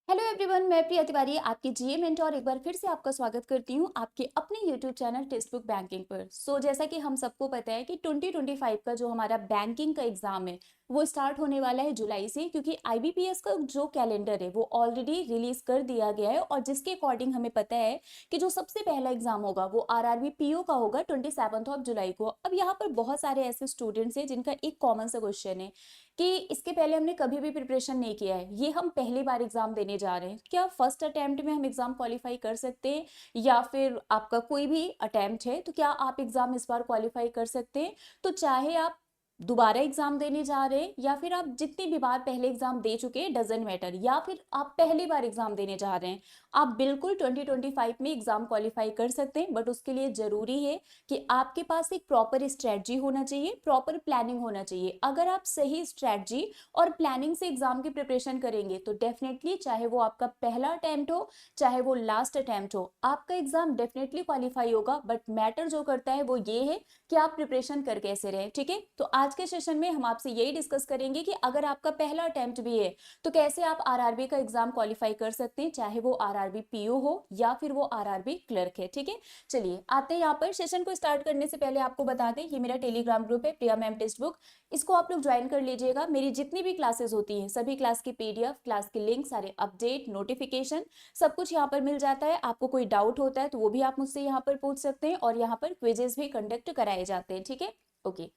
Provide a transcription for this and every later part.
Hello everyone, मैं प्रिया तिवारी आपकी जीए mentor एक बार फिर से आपका स्वागत करती हूँ आपके अपने YouTube channel text book banking पर। जैसा कि हम सबको पता है कि 2025 का जो हमारा बैंकिंग का एग्जाम है वो स्टार्ट होने वाला है जुलाई से, क्योंकि आईबीपीएस का जो कैलेंडर है वो ऑलरेडी रिलीज कर दिया गया है और जिसके अकॉर्डिंग हमें पता है कि जो सबसे पहला एग्जाम होगा वो आरआरबी पीओ का होगा 27 जुलाई को। अब यहाँ पर बहुत सारे ऐसे स्टूडेंट्स हैं जिनका एक कॉमन सा क्वेश्चन है कि इसके पहले हमने कभी भी प्रिपरेशन नहीं किया है, ये हम पहली बार एग्जाम देने जा रहे हैं, क्या फर्स्ट अटेम्प्ट में हम एग्जाम क्वालिफाई कर सकते हैं या फिर आपका कोई भी अटेम्प्ट है तो क्या आप एग्जाम इस बार क्वालिफाई कर सकते हैं। तो चाहे आप दोबारा एग्जाम देने जा रहे हैं या फिर आप जितनी भी बार पहले एग्जाम दे चुके हैं डजेंट मैटर, या फिर आप पहली बार एग्जाम देने जा रहे हैं, आप बिल्कुल 2025 में एग्जाम क्वालिफाई कर सकते हैं। बट उसके लिए जरूरी है कि आपके पास एक प्रॉपर स्ट्रेटजी होना चाहिए, प्रॉपर प्लानिंग होना चाहिए। अगर आप सही स्ट्रेटजी और प्लानिंग से एग्जाम की प्रिपरेशन करेंगे तो डेफिनेटली चाहे वो आपका पहला अटेम्प्ट हो चाहे वो लास्ट अटेम्प्ट हो, आपका एग्जाम डेफिनेटली क्वालिफाई होगा। बट मैटर जो करता है वो ये है कि आप प्रिपरेशन कर कैसे रहे। ठीक है, तो आज के सेशन में हम आपसे यही डिस्कस करेंगे कि अगर आपका पहला अटेम्प्ट भी है तो कैसे आप आरआरबी का एग्जाम क्वालिफाई कर सकते हैं, चाहे वो आरआरबी पीओ हो या फिर वो आरआरबी क्लर्क है। ठीक है, चलिए आते हैं यहाँ पर। सेशन को स्टार्ट करने से पहले आपको बता दें ये मेरा टेलीग्राम ग्रुप है प्रिया मैम टेक्स्ट बुक, इसको आप लोग ज्वाइन कर लीजिएगा। मेरी जितनी भी क्लासेस होती हैं सभी क्लास की पीडीएफ, क्लास की लिंक, सारे अपडेट, नोटिफिकेशन सब कुछ यहाँ पर मिल जाता है। आपको कोई डाउट होता है तो वो भी आप मुझसे यहाँ पर पूछ सकते हैं और यहाँ पर क्विजेस भी कंडक्ट कराए जाते हैं। ठीक है, ओके।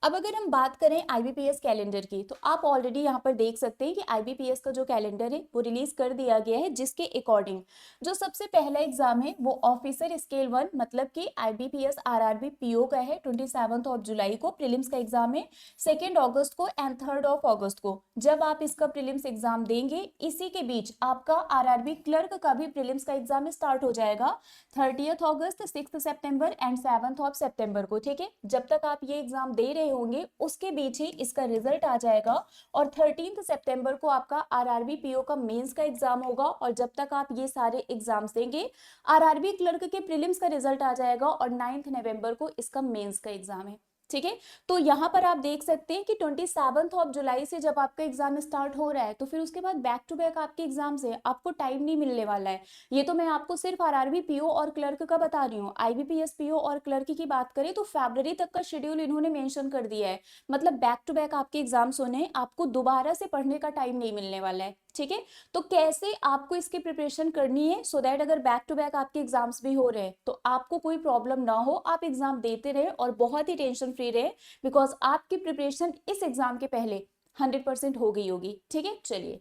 अब अगर हम बात करें आईबीपीएस कैलेंडर की तो आप ऑलरेडी यहाँ पर देख सकते हैं कि आईबीपीएस का जो कैलेंडर है वो रिलीज कर दिया गया है, जिसके अकॉर्डिंग जो सबसे पहला एग्जाम है वो ऑफिसर स्केल 1 मतलब कि आईबीपीएस आरआरबी पीओ का है। 27 जुलाई को प्रीलिम्स का एग्जाम है, 2 अगस्त को एंड 3 अगस्त को जब आप इसका प्रीलिम्स एग्जाम देंगे, इसी के बीच आपका आरआरबी क्लर्क का भी प्रीलिम्स का एग्जाम स्टार्ट हो जाएगा 30 अगस्त, 6 सितंबर एंड 7 सितंबर को। ठीक है, जब तक आप ये एग्जाम दे रहे होंगे उसके बीच ही इसका रिजल्ट आ जाएगा और 13 सितंबर को आपका आरआरबी पीओ का मेंस का एग्जाम होगा। और जब तक आप ये सारे एग्जाम्स देंगे आरआरबी क्लर्क के प्रीलिम्स का रिजल्ट आ जाएगा और 9 नवंबर को इसका मेंस का एग्जाम है। ठीक है, तो यहाँ पर आप देख सकते हैं कि 27 जुलाई से जब आपका एग्जाम स्टार्ट हो रहा है तो फिर उसके बाद बैक टू बैक आपके एग्जाम्स है, आपको टाइम नहीं मिलने वाला है। ये तो मैं आपको सिर्फ आरआरबी पीओ और क्लर्क का बता रही हूँ। आईबीपीएस पीओ और क्लर्क की बात करें तो फरवरी तक का शेड्यूल इन्होंने मेंशन कर दिया है, मतलब बैक टू बैक आपके एग्जाम्स होने हैं, आपको दोबारा से पढ़ने का टाइम नहीं मिलने वाला है। ठीक है, तो कैसे आपको इसकी प्रिपरेशन करनी है सो दैट अगर बैक टू बैक आपके एग्जाम्स भी हो रहे हैं तो आपको कोई प्रॉब्लम ना हो, आप एग्जाम देते रहे और बहुत ही टेंशन फ्री रहे, बिकॉज आपकी प्रिपरेशन इस एग्जाम के पहले 100% हो गई होगी। ठीक है, चलिए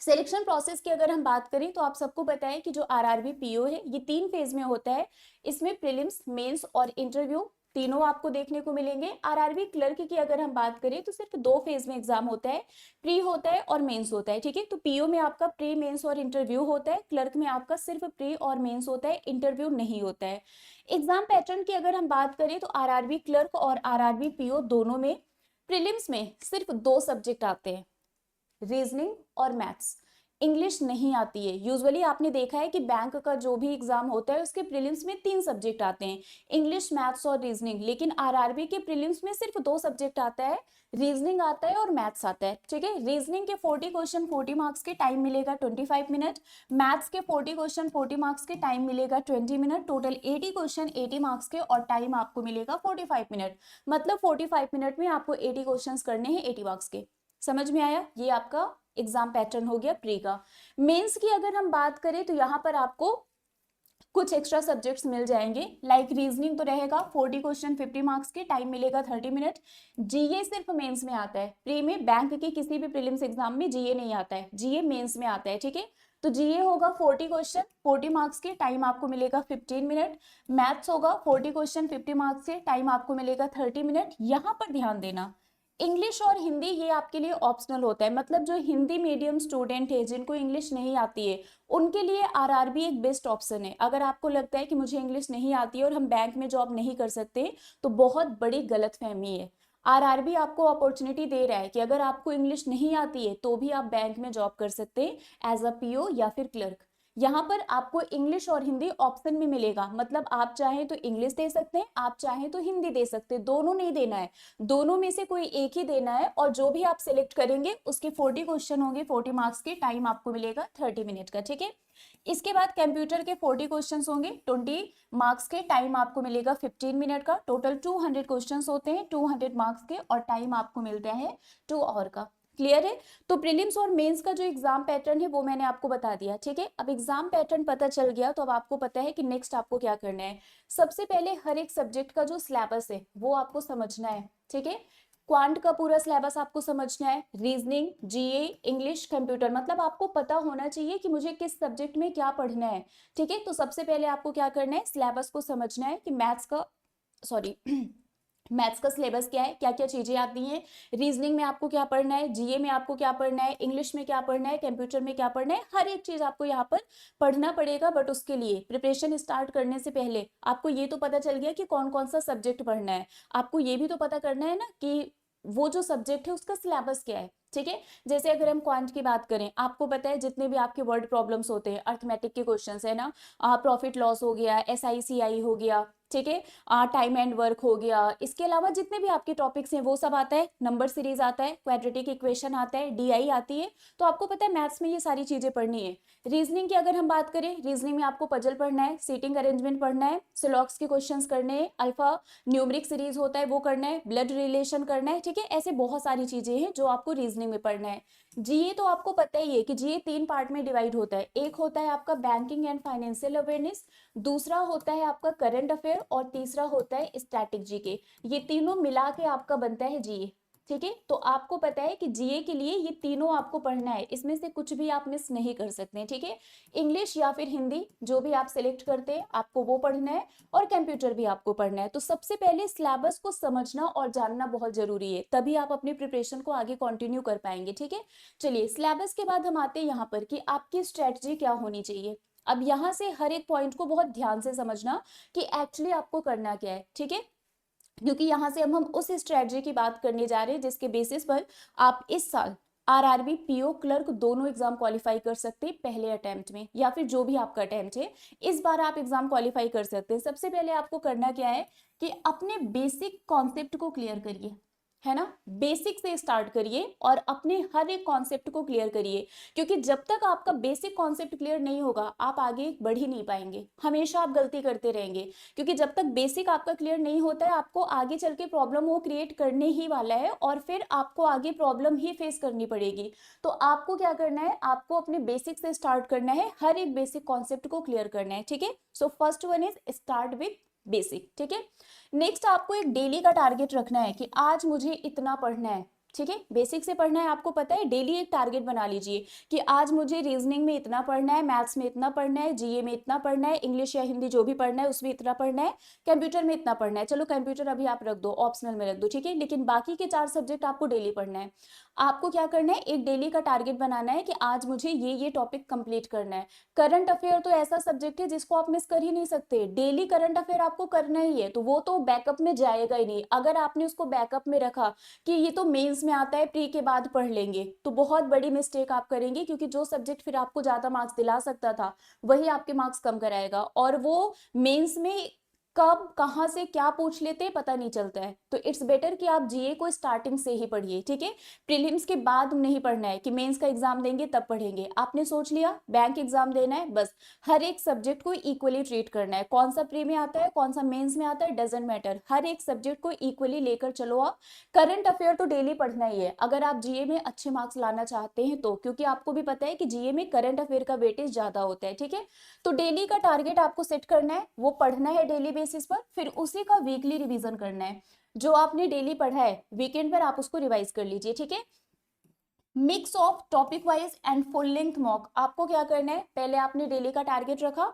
सिलेक्शन प्रोसेस की अगर हम बात करें तो आप सबको पता है कि जो आरआरबी पीओ है ये 3 फेज में होता है। इसमें प्रीलिम्स, मेंस और इंटरव्यू तीनों आपको देखने को मिलेंगे। आरआरबी क्लर्क की अगर हम बात करें तो सिर्फ 2 फेज में एग्जाम होता है, प्री होता है और मेंस होता है। ठीक है, तो पीओ में आपका प्री, मेंस और इंटरव्यू होता है, क्लर्क में आपका सिर्फ प्री और मेंस होता है, इंटरव्यू नहीं होता है। एग्जाम पैटर्न की अगर हम बात करें तो आरआरबी क्लर्क और आरआरबी पीओ दोनों में प्रीलिम्स में सिर्फ 2 सब्जेक्ट आते हैं, रीजनिंग और मैथ्स। इंग्लिश नहीं आती है। यूजुअली आपने देखा है कि बैंक का जो भी एग्जाम होता है उसके प्रीलिम्स में 3 सब्जेक्ट आते हैं, इंग्लिश, मैथ्स और रीजनिंग, लेकिन आरआरबी के प्रीलिम्स में सिर्फ 2 सब्जेक्ट आता है, रीजनिंग आता है और मैथ्स आता है। ठीक है, रीजनिंग के 40 क्वेश्चन 40 मार्क्स के, टाइम मिलेगा 25 मिनट। मैथ्स के 40 क्वेश्चन 40 मार्क्स के, टाइम मिलेगा 20 मिनट। टोटल 80 क्वेश्चन 80 मार्क्स के और टाइम आपको मिलेगा 45 मिनट। मतलब 45 मिनट में आपको 80 क्वेश्चन करने हैं 80 मार्क्स के। समझ में आया, ये आपका एग्जाम पैटर्न हो गया प्री का। मेंस की अगर हम बात करें तो यहाँ पर आपको कुछ एक्स्ट्रा सब्जेक्ट्स मिल जाएंगे, लाइक रीजनिंग तो रहेगा 40 क्वेश्चन 50 मार्क्स के, टाइम मिलेगा 30 मिनट। जीए सिर्फ मेंस में आता है, प्री में बैंक के किसी भी प्रीलिम्स एग्जाम में जीए नहीं आता है, जीए मेंस में आता है। ठीक है, तो जीए होगा 40 क्वेश्चन 40 मार्क्स के, टाइम आपको मिलेगा 15 मिनट। मैथ्स होगा 40 क्वेश्चन 50 मार्क्स के, टाइम आपको मिलेगा 30 मिनट। यहाँ पर ध्यान देना, इंग्लिश और हिंदी ये आपके लिए ऑप्शनल होता है, मतलब जो हिंदी मीडियम स्टूडेंट है जिनको इंग्लिश नहीं आती है उनके लिए आरआरबी एक बेस्ट ऑप्शन है। अगर आपको लगता है कि मुझे इंग्लिश नहीं आती है और हम बैंक में जॉब नहीं कर सकते तो बहुत बड़ी गलतफहमी है। आरआरबी आपको अपॉर्चुनिटी दे रहा है कि अगर आपको इंग्लिश नहीं आती है तो भी आप बैंक में जॉब कर सकते हैं एज अ पीओ या फिर क्लर्क। यहाँ पर आपको इंग्लिश और हिंदी ऑप्शन में मिलेगा, मतलब आप चाहें तो इंग्लिश दे सकते हैं, आप चाहें तो हिंदी दे सकते हैं, दोनों नहीं देना है, दोनों में से कोई एक ही देना है। और जो भी आप सिलेक्ट करेंगे उसके 40 क्वेश्चन होंगे, 40 मार्क्स के, टाइम आपको मिलेगा 30 मिनट का, ठीक है। इसके बाद कंप्यूटर के 40 क्वेश्चंस होंगे, 20 मार्क्स के, टाइम आपको मिलेगा 15 मिनट का। टोटल 200 क्वेश्चंस होते हैं 200 मार्क्स के, और टाइम आपको मिलता है 2 आवर का। क्लियर है? तो प्रीलिम्स और मेंस का जो एग्जाम पैटर्न है वो मैंने आपको बता दिया, ठीक है। अब एग्जाम पैटर्न पता चल गया तो अब आपको पता है कि नेक्स्ट आपको क्या करना है। सबसे पहले हर एक सब्जेक्ट का जो सिलेबस है वो आपको समझना है, ठीक है। क्वांट का पूरा सिलेबस आपको समझना है, रीजनिंग, जीए, इंग्लिश, कंप्यूटर, मतलब आपको पता होना चाहिए कि मुझे किस सब्जेक्ट में क्या पढ़ना है, ठीक है। तो सबसे पहले आपको क्या करना है, सिलेबस को समझना है कि मैथ्स का, सॉरी मैथ्स का सिलेबस क्या है, क्या क्या चीजें आती हैं, रीजनिंग में आपको क्या पढ़ना है, जीए में आपको क्या पढ़ना है, इंग्लिश में क्या पढ़ना है, कंप्यूटर में क्या पढ़ना है, हर एक चीज आपको यहाँ पर पढ़ना पड़ेगा। बट उसके लिए प्रिपरेशन स्टार्ट करने से पहले आपको ये तो पता चल गया कि कौन कौन सा सब्जेक्ट पढ़ना है, आपको ये भी तो पता करना है ना कि वो जो सब्जेक्ट है उसका सिलेबस क्या है, ठीक है। जैसे अगर हम क्वांट की बात करें, आपको पता है जितने भी आपके वर्ड प्रॉब्लम्स होते हैं, अर्थमेटिक के क्वेश्चंस है ना, प्रॉफिट लॉस हो गया, SICI हो गया, ठीक है, टाइम एंड वर्क हो गया, इसके अलावा जितने भी आपके टॉपिक्स हैं वो सब आता है, नंबर सीरीज आता है, क्वाड्रेटिक इक्वेशन आता है, DI आती है। तो आपको पता है मैथ्स में ये सारी चीजें पढ़नी है। रीजनिंग की अगर हम बात करें, रीजनिंग में आपको पजल पढ़ना है, सीटिंग अरेंजमेंट पढ़ना है, सिलॉक्स के क्वेश्चंस करने हैं, अल्फा न्यूमरिक सीरीज होता है वो करना है, ब्लड रिलेशन करना है, ठीक है। ऐसे बहुत सारी चीजें हैं जो आपको रीजनिंग में पढ़ना है। जीए तो आपको पता ही है कि जीए 3 पार्ट में डिवाइड होता है, एक होता है आपका बैंकिंग एंड फाइनेंशियल अवेयरनेस, दूसरा होता है आपका करंट अफेयर, और तीसरा होता है स्टैटिक जीके। ये तीनों मिला के आपका बनता है जीए, ठीक है। तो आपको पता है कि जीए के लिए ये तीनों आपको पढ़ना है, इसमें से कुछ भी आप मिस नहीं कर सकते, ठीक है। इंग्लिश या फिर हिंदी जो भी आप सिलेक्ट करते हैं आपको वो पढ़ना है, और कंप्यूटर भी आपको पढ़ना है। तो सबसे पहले सिलेबस को समझना और जानना बहुत जरूरी है, तभी आप अपनी प्रिपरेशन को आगे कंटिन्यू कर पाएंगे, ठीक है। चलिए, सिलेबस के बाद हम आते हैं यहाँ पर कि आपकी स्ट्रेटजी क्या होनी चाहिए। अब यहाँ से हर एक पॉइंट को बहुत ध्यान से समझना कि एक्चुअली आपको करना क्या है, ठीक है। क्योंकि यहाँ से अब हम उस स्ट्रेटजी की बात करने जा रहे हैं जिसके बेसिस पर आप इस साल RRB PO क्लर्क दोनों एग्जाम क्वालिफाई कर सकते हैं पहले अटेम्प्ट में, या फिर जो भी आपका अटेम्प्ट है इस बार आप एग्जाम क्वालिफाई कर सकते हैं। सबसे पहले आपको करना क्या है कि अपने बेसिक कॉन्सेप्ट को क्लियर करिए, है ना। बेसिक से स्टार्ट करिए और अपने हर एक कॉन्सेप्ट को क्लियर करिए, क्योंकि जब तक आपका बेसिक कॉन्सेप्ट क्लियर नहीं होगा आप आगे बढ़ ही नहीं पाएंगे, हमेशा आप गलती करते रहेंगे। क्योंकि जब तक बेसिक आपका क्लियर नहीं होता है आपको आगे चल के प्रॉब्लम वो क्रिएट करने ही वाला है, और फिर आपको आगे प्रॉब्लम ही फेस करनी पड़ेगी। तो आपको क्या करना है, आपको अपने बेसिक से स्टार्ट करना है, हर एक बेसिक कॉन्सेप्ट को क्लियर करना है, ठीक है। So first one is start with basic, ठीक है। नेक्स्ट आपको एक डेली का टारगेट रखना है कि आज मुझे इतना पढ़ना है, ठीक है। बेसिक से पढ़ना है, आपको पता है, डेली एक टारगेट बना लीजिए कि आज मुझे रीजनिंग में इतना पढ़ना है, मैथ्स में इतना पढ़ना है, जीए में इतना पढ़ना है, इंग्लिश या हिंदी जो भी पढ़ना है उसमें इतना पढ़ना है, कंप्यूटर में इतना पढ़ना है। चलो कंप्यूटर अभी आप रख दो, ऑप्शनल में रख दो, ठीक है, लेकिन बाकी के 4 सब्जेक्ट आपको डेली पढ़ना है। आपको क्या करना है, एक डेली का टारगेट बनाना है कि आज मुझे ये टॉपिक कंप्लीट करना है। करंट अफेयर तो ऐसा सब्जेक्ट है जिसको आप मिस कर ही नहीं सकते, डेली करंट अफेयर आपको करना ही है, तो वो तो बैकअप में जाएगा ही नहीं। अगर आपने उसको बैकअप में रखा कि ये तो मेंस में आता है, प्री के बाद पढ़ लेंगे, तो बहुत बड़ी मिस्टेक आप करेंगे, क्योंकि जो सब्जेक्ट फिर आपको ज्यादा मार्क्स दिला सकता था वही आपके मार्क्स कम कराएगा, और वो मेंस में कब कहाँ से क्या पूछ लेते हैं पता नहीं चलता है। तो इट्स बेटर कि आप जीए को स्टार्टिंग से ही पढ़िए, ठीक है। प्रीलिम्स के बाद नहीं पढ़ना है कि मेंस का एग्जाम देंगे तब पढ़ेंगे। आपने सोच लिया बैंक एग्जाम देना है, बस हर एक सब्जेक्ट को इक्वली ट्रीट करना है, कौन सा प्री में आता है कौन सा मेंस में आता है डजेंट मैटर, हर एक सब्जेक्ट को इक्वली लेकर चलो आप। करंट अफेयर तो डेली पढ़ना ही है अगर आप जीए में अच्छे मार्क्स लाना चाहते हैं तो, क्योंकि आपको भी पता है कि जीए में करंट अफेयर का वेटेज ज्यादा होता है, ठीक है। तो डेली का टारगेट आपको सेट करना है, वो पढ़ना है डेली बेसिस पर, फिर उसी का वीकली रिवीजन करना है। जो आपने डेली पढ़ा है वीकेंड पर आप उसको रिवाइज कर लीजिए, ठीक है। Mix of topic wise and full length mock, आपको क्या करना है, पहले आपने डेली का टारगेट रखा,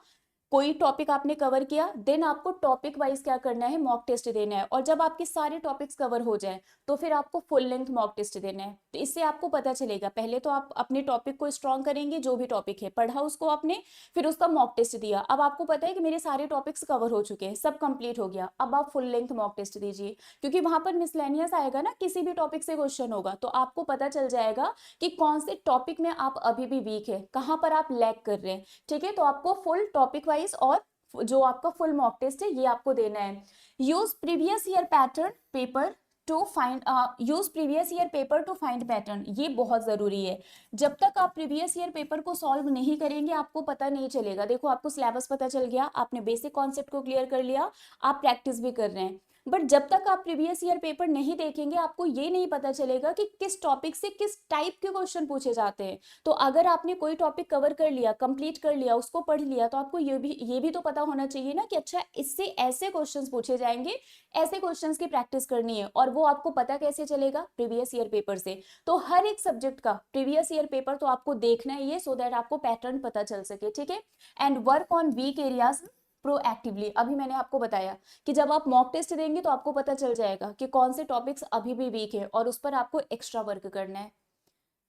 कोई टॉपिक आपने कवर किया, देन आपको टॉपिक वाइज क्या करना है, मॉक टेस्ट देना है। और जब आपके सारे टॉपिक्स कवर हो जाए तो फिर आपको फुल लेंथ मॉक टेस्ट देना है। तो इससे आपको पता चलेगा, पहले तो आप अपने टॉपिक को स्ट्रॉन्ग करेंगे, जो भी टॉपिक है पढ़ा उसको आपने, फिर उसका मॉक टेस्ट दिया। अब आपको पता है कि मेरे सारे टॉपिक्स कवर हो चुके हैं, सब कंप्लीट हो गया, अब आप फुल लेंथ मॉक टेस्ट दीजिए, क्योंकि वहां पर मिसलेनियस आएगा ना, किसी भी टॉपिक से क्वेश्चन होगा, तो आपको पता चल जाएगा कि कौन से टॉपिक में आप अभी भी वीक है, कहां पर आप लैग कर रहे हैं। ठीक है, तो आपको फुल टॉपिक वाइज और जो आपका फुल मॉक टेस्ट है ये आपको देना है। Use previous year pattern paper two find use previous year paper two find pattern, ये बहुत जरूरी है। जब तक आप प्रीवियस ईयर पेपर को सॉल्व नहीं करेंगे आपको पता नहीं चलेगा। देखो आपको सिलेबस पता चल गया, आपने बेसिक कॉन्सेप्ट को क्लियर कर लिया, आप प्रैक्टिस भी कर रहे हैं, बट जब तक आप प्रीवियस ईयर पेपर नहीं देखेंगे आपको ये नहीं पता चलेगा कि किस टॉपिक से किस टाइप के क्वेश्चन पूछे जाते हैं। तो अगर आपने कोई टॉपिक कवर कर लिया, कंप्लीट कर लिया, उसको पढ़ लिया, तो आपको ये भी तो पता होना चाहिए ना कि अच्छा इससे ऐसे क्वेश्चंस पूछे जाएंगे, ऐसे क्वेश्चंस की प्रैक्टिस करनी है। और वो आपको पता कैसे चलेगा, प्रीवियस ईयर पेपर से। तो हर एक सब्जेक्ट का प्रीवियस ईयर पेपर तो आपको देखना है ये, सो दैट आपको पैटर्न पता चल सके। ठीक है, and work on weak areas proactively. अभी मैंने आपको बताया कि जब आप मॉक टेस्ट देंगे तो आपको पता चल जाएगा कि कौन से टॉपिक्स अभी भी वीक है और उस पर आपको एक्स्ट्रा वर्क करना है।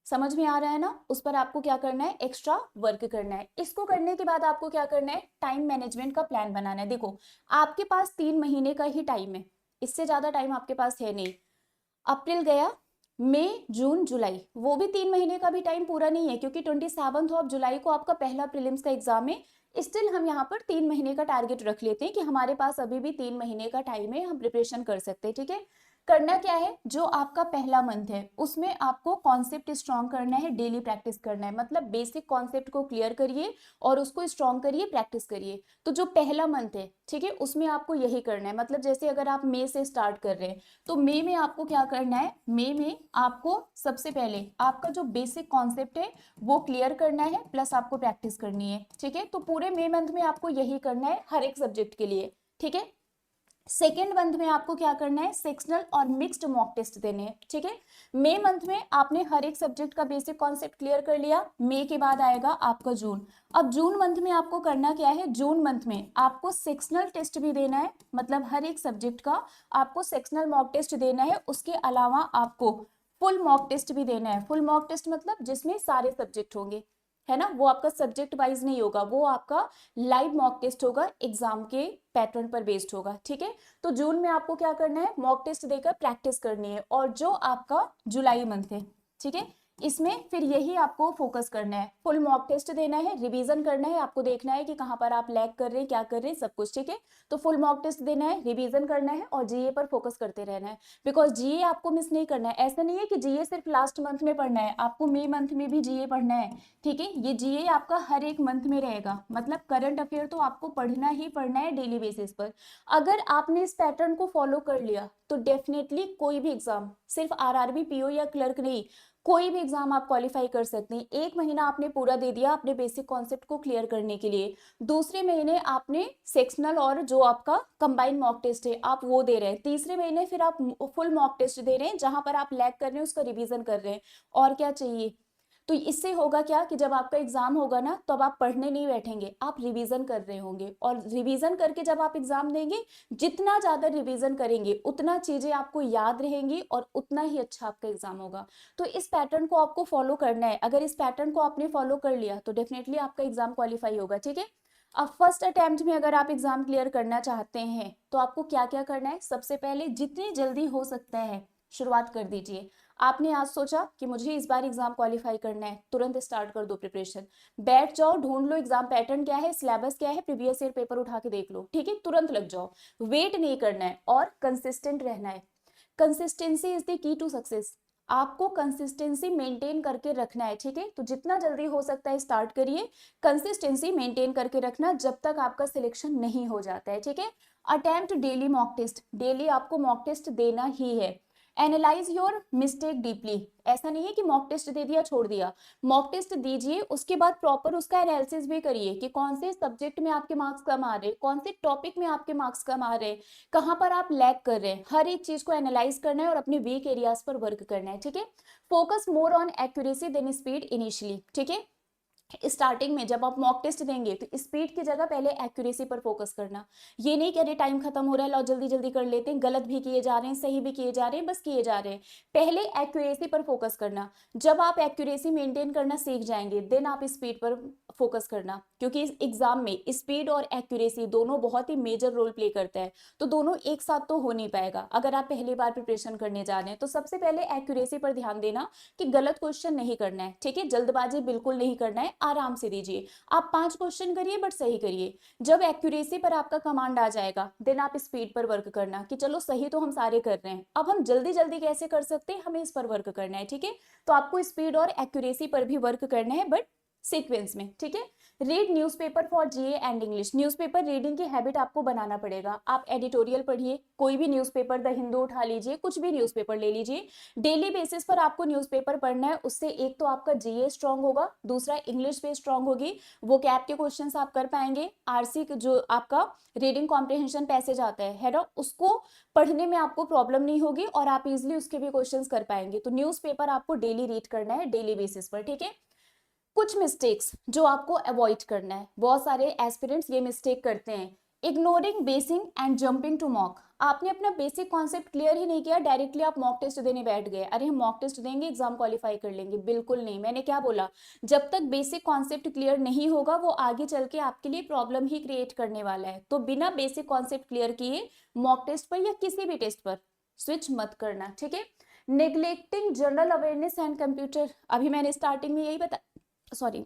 समझ में आ रहा है ना, उस पर आपको क्या करना है, एक्स्ट्रा वर्क करना है। इसको करने के बाद आपको क्या करना है, टाइम मैनेजमेंट का प्लान बनाना है। देखो आपके पास 3 महीने का ही टाइम है, इससे ज्यादा टाइम आपके पास है नहीं। अप्रैल गया, मई जून जुलाई, वो भी 3 महीने का भी टाइम पूरा नहीं है, क्योंकि 27 ऑफ जुलाई को आपका पहला प्रीलिम्स का एग्जाम है। स्टिल हम यहाँ पर 3 महीने का टारगेट रख लेते हैं कि हमारे पास अभी भी 3 महीने का टाइम है, हम प्रिपरेशन कर सकते हैं। ठीक है, करना क्या है, जो आपका पहला मंथ है उसमें आपको कॉन्सेप्ट स्ट्रॉन्ग करना है, डेली प्रैक्टिस करना है। मतलब बेसिक कॉन्सेप्ट को क्लियर करिए और उसको स्ट्रॉन्ग करिए, प्रैक्टिस करिए। तो जो पहला मंथ है, ठीक है, उसमें आपको यही करना है। मतलब जैसे अगर आप मई से स्टार्ट कर रहे हैं तो मई में आपको क्या करना है, मई में आपको सबसे पहले आपका जो बेसिक कॉन्सेप्ट है वो क्लियर करना है, प्लस आपको प्रैक्टिस करनी है। ठीक है, तो पूरे मई मंथ में आपको यही करना है हर एक सब्जेक्ट के लिए। ठीक है, सेकेंड मंथ में आपको क्या करना है, सेक्शनल और मिक्स्ड मॉक टेस्ट देने हैं। ठीक है, मई मंथ में आपने हर एक सब्जेक्ट का बेसिक कॉन्सेप्ट क्लियर कर लिया, मई के बाद आएगा आपका जून। अब जून मंथ में आपको करना क्या है, जून मंथ में आपको सेक्शनल टेस्ट भी देना है, मतलब हर एक सब्जेक्ट का आपको सेक्शनल मॉक टेस्ट देना है। उसके अलावा आपको फुल मॉक टेस्ट भी देना है। फुल मॉक टेस्ट मतलब जिसमें सारे सब्जेक्ट होंगे, है ना, वो आपका सब्जेक्ट वाइज नहीं होगा, वो आपका लाइव मॉक टेस्ट होगा, एग्जाम के पैटर्न पर बेस्ड होगा। ठीक है, तो जून में आपको क्या करना है, मॉक टेस्ट देकर प्रैक्टिस करनी है। और जो आपका जुलाई मंथ है, ठीक है, इसमें फिर यही आपको फोकस करना है, फुल मॉक टेस्ट देना है, रिवीजन करना है, आपको देखना है कि कहां पर आप लैग कर रहे हैं, क्या कर रहे हैं, सब कुछ। ठीक है, तो फुल मॉक टेस्ट देना है, रिवीजन करना है और जीए पर फोकस करते रहना है, बिकॉज जीए आपको मिस नहीं करना है। ऐसा नहीं है कि जीए सिर्फ लास्ट मंथ में पढ़ना है, आपको मई मंथ में भी जीए पढ़ना है। ठीक है, ये जीए आपका हर एक मंथ में रहेगा, मतलब करंट अफेयर तो आपको पढ़ना ही पढ़ना है डेली बेसिस पर। अगर आपने इस पैटर्न को फॉलो कर लिया तो डेफिनेटली कोई भी एग्जाम, सिर्फ आरआरबी, पीओ या क्लर्क नहीं, कोई भी एग्जाम आप क्वालिफाई कर सकते हैं। 1 महीना आपने पूरा दे दिया अपने बेसिक कॉन्सेप्ट को क्लियर करने के लिए, दूसरे महीने आपने सेक्शनल और जो आपका कंबाइंड मॉक टेस्ट है आप वो दे रहे हैं, तीसरे महीने फिर आप फुल मॉक टेस्ट दे रहे हैं, जहां पर आप लैग कर रहे हैं उसका रिवीजन कर रहे हैं। और क्या चाहिए, तो इससे होगा क्या कि जब आपका एग्जाम होगा ना, तो अब आप पढ़ने नहीं बैठेंगे, आप रिवीजन कर रहे होंगे। और रिवीजन करके जब आप एग्जाम देंगे, जितना ज्यादा रिवीजन करेंगे उतना चीजें आपको याद रहेंगी और उतना ही अच्छा आपका एग्जाम होगा। तो इस पैटर्न को आपको फॉलो करना है। अगर इस पैटर्न को आपने फॉलो कर लिया तो डेफिनेटली आपका एग्जाम क्वालिफाई होगा। ठीक है, अब फर्स्ट अटेम्प्ट में अगर आप एग्जाम क्लियर करना चाहते हैं तो आपको क्या क्या करना है, सबसे पहले जितनी जल्दी हो सकता है शुरुआत कर दीजिए। आपने आज सोचा कि मुझे इस बार एग्जाम क्वालिफाई करना है, तुरंत स्टार्ट कर दो प्रिपरेशन, बैठ जाओ, ढूंढ लो एग्जाम पैटर्न क्या है, सिलेबस क्या है, प्रीवियस ईयर पेपर उठा के देख लो। ठीक है, तुरंत लग जाओ, वेट नहीं करना है और कंसिस्टेंट रहना है। Consistency is the key to success, आपको कंसिस्टेंसी मेंटेन करके रखना है। ठीक है, तो जितना जल्दी हो सकता है स्टार्ट करिए, कंसिस्टेंसी मेंटेन करके रखना जब तक आपका सिलेक्शन नहीं हो जाता है। ठीक है, attempt daily mock test, daily आपको मॉक टेस्ट देना ही है। एनालाइज योर मिस्टेक डीपली, ऐसा नहीं है कि मॉक टेस्ट दे दिया छोड़ दिया, मॉक टेस्ट दीजिए, उसके बाद प्रॉपर उसका एनालिसिस भी करिए कि कौन से सब्जेक्ट में आपके मार्क्स कम आ रहे हैं, कौन से टॉपिक में आपके मार्क्स कम आ रहे हैं, कहां पर आप लैग कर रहे हैं। हर एक चीज को एनालाइज करना है और अपने वीक एरियाज पर वर्क करना है। ठीक है, focus more on accuracy than speed initially. ठीक है, स्टार्टिंग में जब आप मॉक टेस्ट देंगे तो स्पीड की जगह पहले एक्यूरेसी पर फोकस करना। ये नहीं कि अरे टाइम खत्म हो रहा है लो जल्दी जल्दी कर लेते हैं, गलत भी किए जा रहे हैं सही भी किए जा रहे हैं, बस किए जा रहे हैं। पहले एक्यूरेसी पर फोकस करना। जब आप एक्यूरेसी मेंटेन करना सीख जाएंगे देन आप स्पीड पर फोकस करना, क्योंकि इस एग्जाम में स्पीड और एक्यूरेसी दोनों बहुत ही मेजर रोल प्ले करता है। तो दोनों एक साथ तो हो नहीं पाएगा अगर आप पहली बार प्रिपरेशन करने जा रहे हैं। तो सबसे पहले एक्यूरेसी पर ध्यान देना कि गलत क्वेश्चन नहीं करना है, ठीक है, जल्दबाजी बिल्कुल नहीं करना है, आराम से दीजिए। आप 5 क्वेश्चन करिए बट सही करिए। जब एक्यूरेसी पर आपका कमांड आ जाएगा देन आप स्पीड पर वर्क करना कि चलो सही तो हम सारे कर रहे हैं, अब हम जल्दी जल्दी कैसे कर सकते हैं, हमें इस पर वर्क करना है, ठीक है। तो आपको स्पीड और एक्यूरेसी पर भी वर्क करना है बट सीक्वेंस में, ठीक है। Read newspaper for GA and English. Newspaper reading की हैबिट आपको बनाना पड़ेगा। आप एडिटोरियल पढ़िए, कोई भी न्यूज़पेपर, द हिंदू उठा लीजिए, कुछ भी न्यूज़पेपर ले लीजिए। डेली बेसिस पर आपको न्यूज़पेपर पढ़ना है। उससे एक तो आपका जीए स्ट्रांग होगा, दूसरा इंग्लिश भी स्ट्रांग होगी, वो कैप के क्वेश्चंस आप कर पाएंगे। आरसी जो आपका रीडिंग कॉम्प्रिहेंशन पैसेज आता है ना, उसको पढ़ने में आपको प्रॉब्लम नहीं होगी और आप इजिली उसके भी क्वेश्चंस कर पाएंगे। तो न्यूज़पेपर आपको डेली रीड करना है, डेली बेसिस पर, ठीक है। कुछ मिस्टेक्स जो आपको अवॉइड करना है, बहुत सारे एस्पिरेंट्स ये मिस्टेक करते हैं। Ignoring basic and jumping to mock. आपने अपना बेसिक कॉन्सेप्ट क्लियर ही नहीं किया, डायरेक्टली आप मॉक टेस्ट देने बैठ गए, अरे हम मॉक टेस्ट देंगे एग्जाम क्वालिफाई कर लेंगे, बिल्कुल नहीं। मैंने क्या बोला, जब तक बेसिक कॉन्सेप्ट क्लियर नहीं होगा वो आगे चल के आपके लिए प्रॉब्लम ही क्रिएट करने वाला है। तो बिना बेसिक कॉन्सेप्ट क्लियर किए मॉक टेस्ट पर या किसी भी टेस्ट पर स्विच मत करना, ठीक है। Neglecting general awareness and computer, अभी मैंने स्टार्टिंग में यही बता, सॉरी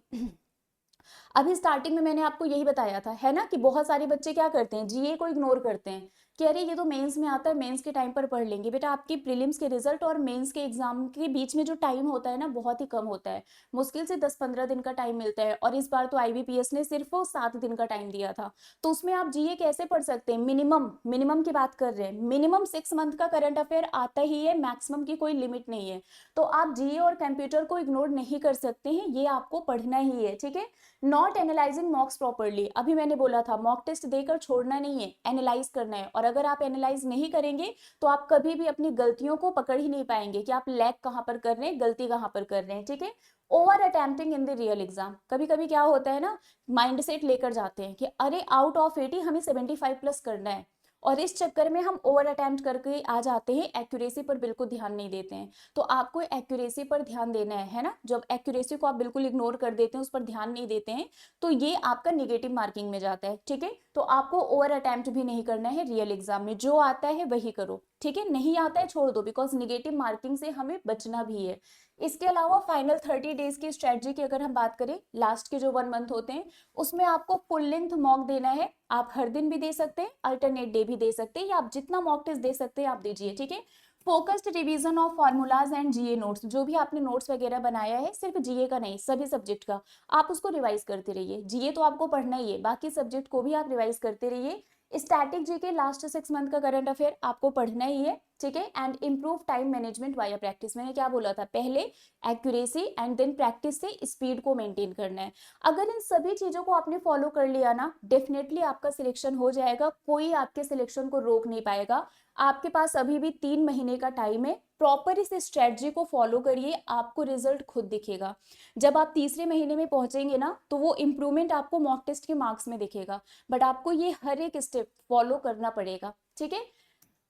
अभी स्टार्टिंग में मैंने आपको यही बताया था, है ना, कि बहुत सारे बच्चे क्या करते हैं, जीए को इग्नोर करते हैं कि अरे ये तो मेंस में आता है, मेंस के टाइम पर पढ़ लेंगे। बेटा आपकी प्रीलिम्स के रिजल्ट और मेंस के एग्जाम के बीच में जो टाइम होता है ना बहुत ही कम होता है, मुश्किल से 10-15 दिन का टाइम मिलता है। और इस बार तो आईबीपीएस ने सिर्फ 7 दिन का टाइम दिया था। तो उसमें आप जीए कैसे पढ़ सकते हैं, मिनिमम मिनिमम की बात कर रहे हैं, मिनिमम 6 मंथ का करंट अफेयर आता ही है, मैक्सिमम की कोई लिमिट नहीं है। तो आप जीए और कंप्यूटर को इग्नोर नहीं कर सकते हैं, ये आपको पढ़ना ही है, ठीक है। नॉट एनालाइजिंग मॉक्स प्रॉपरली, अभी मैंने बोला था मॉक टेस्ट देकर छोड़ना नहीं है, एनालाइज करना है। और अगर आप एनालाइज नहीं करेंगे तो आप कभी भी अपनी गलतियों को पकड़ ही नहीं पाएंगे कि आप लैग कहाँ पर कर रहे हैं, गलती कहाँ पर कर रहे हैं, ठीक है। Over attempting in the real exam, कभी कभी क्या होता है ना, माइंडसेट लेकर जाते हैं कि अरे आउट ऑफ 80 हमें 75 प्लस करना है, और इस चक्कर में हम ओवर अटेम्प्ट करके आ जाते हैं, एक्यूरेसी पर बिल्कुल ध्यान नहीं देते हैं। तो आपको एक्यूरेसी पर ध्यान देना है ना। जब एक्यूरेसी को आप बिल्कुल इग्नोर कर देते हैं, उस पर ध्यान नहीं देते हैं, तो ये आपका निगेटिव मार्किंग में जाता है, ठीक है। तो आपको ओवर अटेम्प्ट भी नहीं करना है रियल एग्जाम में, जो आता है वही करो, ठीक है, नहीं आता है छोड़ दो, बिकॉज निगेटिव मार्किंग से हमें बचना भी है। इसके अलावा फाइनल 30 डेज की स्ट्रेटजी की अगर हम बात करें, लास्ट के जो 1 मंथ होते हैं उसमें आपको फुल लेंथ मॉक देना है। आप हर दिन भी दे सकते हैं, अल्टरनेट डे भी दे सकते हैं, या आप जितना मॉक टेस्ट दे सकते हैं आप दीजिए, ठीक है। Focused revision of formulas and GA notes, जो भी आपने नोट्स वगैरह बनाया है, सिर्फ जीए का नहीं सभी सब्जेक्ट का, आप उसको रिवाइज करते रहिए। जीए तो आपको पढ़ना ही है, बाकी सब्जेक्ट को भी आप रिवाइज करते रहिए। स्टैटिक जीके लास्ट 6 मंथ का करंट अफेयर आपको पढ़ना ही है, ठीक है। And improve time management via practice, मैंने क्या बोला था, पहले एक्यूरेसी एंड देन प्रैक्टिस से स्पीड को मेंटेन करना है। अगर इन सभी चीजों को आपने फॉलो कर लिया ना, डेफिनेटली आपका सिलेक्शन हो जाएगा, कोई आपके सिलेक्शन को रोक नहीं पाएगा। आपके पास अभी भी 3 महीने का टाइम है, प्रॉपर इस स्ट्रेटजी को फॉलो करिए, आपको रिजल्ट खुद दिखेगा। जब आप तीसरे महीने में पहुंचेंगे ना तो वो इंप्रूवमेंट आपको मॉक टेस्ट के मार्क्स में दिखेगा, बट आपको ये हर एक स्टेप फॉलो करना पड़ेगा, ठीक है।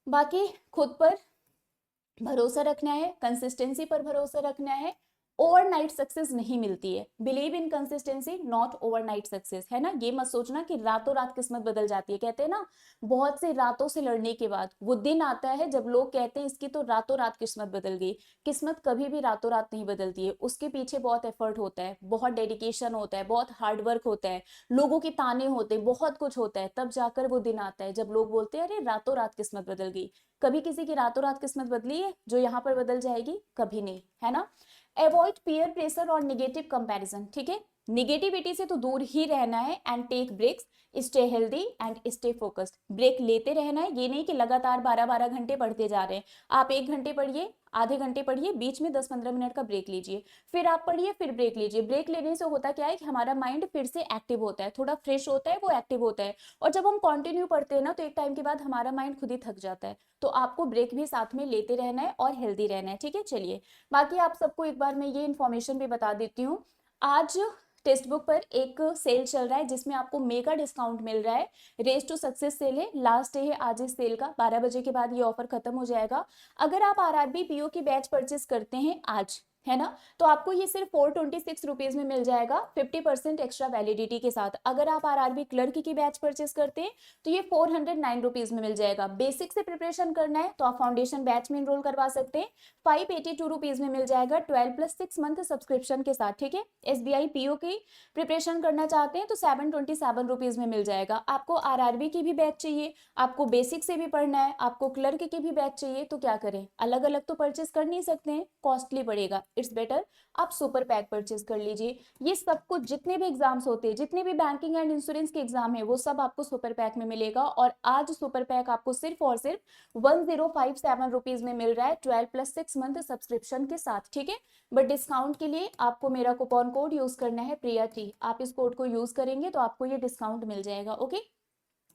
बाकी खुद पर भरोसा रखना है, कंसिस्टेंसी पर भरोसा रखना है। ओवरनाइट सक्सेस नहीं मिलती है, believe in consistency not overnight success, है ना। ये मत सोचना कि रातों रात किस्मत बदल जाती है, कहते हैं ना बहुत से रातों से लड़ने के बाद वो दिन आता है जब लोग कहते हैं इसकी तो रातों रात किस्मत बदल गई। किस्मत कभी भी रातों रात नहीं बदलती है, उसके पीछे बहुत एफर्ट होता है, बहुत डेडिकेशन होता है, बहुत हार्ड वर्क होता है, लोगों के ताने होते हैं, बहुत कुछ होता है, तब जाकर वो दिन आता है जब लोग बोलते हैं अरे रातों रात किस्मत बदल गई। कभी किसी की रातों रात किस्मत बदली है जो यहाँ पर बदल जाएगी, कभी नहीं, है ना। अवॉइड पीयर प्रेशर और निगेटिव कंपैरिजन, ठीक है, निगेटिविटी से तो दूर ही रहना है। And take breaks, stay healthy and stay focused, break लेते रहना है, ये नहीं कि लगातार 12-12 घंटे पढ़ते जा रहे हैं। आप 1 घंटे पढ़िए, आधे घंटे पढ़िए, बीच में 10-15 मिनट का ब्रेक लीजिए, फिर आप पढ़िए, फिर ब्रेक लीजिए। ब्रेक लेने से होता क्या है कि हमारा माइंड फिर से एक्टिव होता है, थोड़ा फ्रेश होता है, वो एक्टिव होता है। और जब हम कंटिन्यू पढ़ते हैं ना तो एक टाइम के बाद हमारा माइंड खुद ही थक जाता है। तो आपको ब्रेक भी साथ में लेते रहना है और हेल्दी रहना है, ठीक है। चलिए बाकी आप सबको एक बार मैं ये इन्फॉर्मेशन भी बता देती हूँ। आज टेक्स्ट बुक पर एक सेल चल रहा है जिसमें आपको मेगा डिस्काउंट मिल रहा है। रेस टू सक्सेस सेल है, लास्ट डे है आज इस सेल का, 12 बजे के बाद ये ऑफर खत्म हो जाएगा। अगर आप आरआरबी पीओ की बैच परचेस करते हैं आज, है ना, तो आपको ये सिर्फ 426 रुपीज में मिल जाएगा 50% एक्स्ट्रा वैलिडिटी के साथ। अगर आप आरआरबी क्लर्क की बैच परचेस करते हैं तो ये 409 रुपीज में मिल जाएगा। बेसिक से प्रिपरेशन करना है तो आप फाउंडेशन बैच में इनरोल करवा सकते हैं, 582 रुपीज में मिल जाएगा 12+6 मंथ सब्सक्रिप्शन के साथ, ठीक है। एसबीआई पीओ की प्रिपरेशन करना चाहते हैं तो 727 रुपीज में मिल जाएगा। आपको आरआरबी की भी बैच चाहिए, आपको बेसिक से भी पढ़ना है, आपको क्लर्क की भी बैच चाहिए, तो क्या करें, अलग अलग तो परचेस कर नहीं सकते हैं, कॉस्टली पड़ेगा। इट्स बेटर आप सुपर पैक परचेस कर लीजिए। ये सब कुछ जितने भी एग्जाम्स होते हैं, जितने भी बैंकिंग एंड इंश्योरेंस के एग्जाम है, वो सब आपको सुपर पैक में मिलेगा। और आज सुपर पैक आपको सिर्फ और सिर्फ 1057 रुपीज में मिल रहा है 12+6 मंथ सब्सक्रिप्शन के साथ, ठीक है। बट डिस्काउंट के लिए आपको मेरा कूपन कोड यूज करना है प्रिया3, आप इस कोड को यूज करेंगे तो आपको ये डिस्काउंट मिल जाएगा, ओके।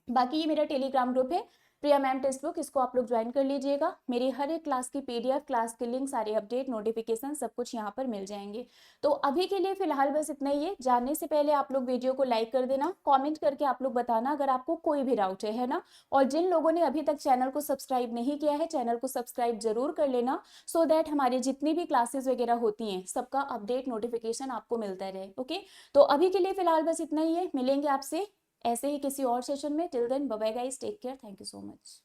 बाकी ये मेरा टेलीग्राम ग्रुप है प्रिया मैम टेक्स्ट बुक, इसको आप लोग ज्वाइन कर लीजिएगा। मेरी हर एक क्लास की पीडीएफ, क्लास के लिंक, सारे अपडेट, नोटिफिकेशन सब कुछ यहाँ पर मिल जाएंगे। तो अभी के लिए फिलहाल बस इतना ही है। जानने से पहले आप लोग वीडियो को लाइक कर देना, कमेंट करके आप लोग बताना अगर आपको कोई भी डाउट है ना। और जिन लोगों ने अभी तक चैनल को सब्सक्राइब नहीं किया है, चैनल को सब्सक्राइब जरूर कर लेना, सो दैट हमारी जितनी भी क्लासेस वगैरह होती हैं सबका अपडेट नोटिफिकेशन आपको मिलता रहे, ओके। तो अभी के लिए फिलहाल बस इतना ही है, मिलेंगे आपसे ऐसे ही किसी और सेशन में। Till then bye bye guys, take care, thank you so much.